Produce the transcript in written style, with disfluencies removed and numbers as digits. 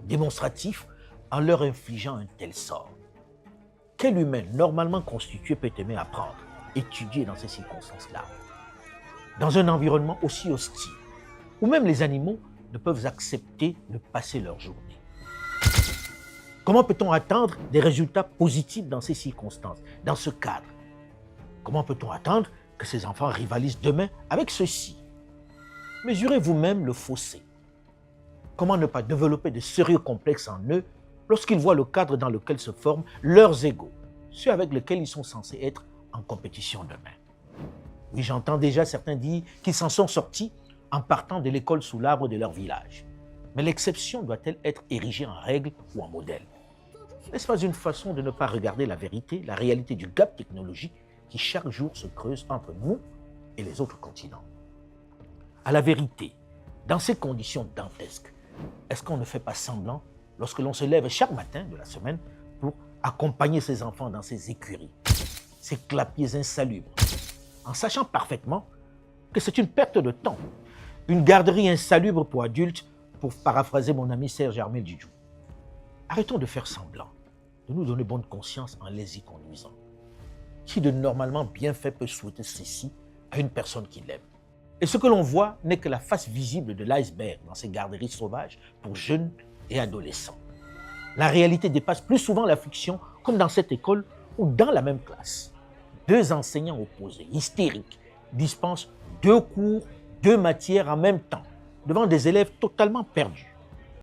démonstratif en leur infligeant un tel sort. Quel humain normalement constitué peut aimer apprendre, étudier dans ces circonstances-là? Dans un environnement aussi hostile, où même les animaux ne peuvent accepter de passer leur journée. Comment peut-on attendre des résultats positifs dans ces circonstances, dans ce cadre? Comment peut-on attendre que ces enfants rivalisent demain avec ceux-ci? Mesurez vous-même le fossé. Comment ne pas développer de sérieux complexes en eux lorsqu'ils voient le cadre dans lequel se forment leurs égaux, ceux avec lesquels ils sont censés être en compétition demain? Oui, j'entends déjà certains dire qu'ils s'en sont sortis en partant de l'école sous l'arbre de leur village. Mais l'exception doit-elle être érigée en règle ou en modèle? N'est-ce pas une façon de ne pas regarder la vérité, la réalité du gap technologique qui chaque jour se creuse entre nous et les autres continents? À la vérité, dans ces conditions dantesques, est-ce qu'on ne fait pas semblant lorsque l'on se lève chaque matin de la semaine pour accompagner ses enfants dans ces écuries, ces clapiers insalubres, en sachant parfaitement que c'est une perte de temps, une garderie insalubre pour adultes, pour paraphraser mon ami Serge Armel Djidjou? Arrêtons de faire semblant, de nous donner bonne conscience en les y conduisant. Qui de normalement bien fait peut souhaiter ceci à une personne qu'il aime? Et ce que l'on voit n'est que la face visible de l'iceberg dans ces garderies sauvages pour jeunes et adolescents. La réalité dépasse plus souvent la fiction, comme dans cette école ou dans la même classe. Deux enseignants opposés, hystériques, dispensent deux cours, deux matières en même temps, devant des élèves totalement perdus.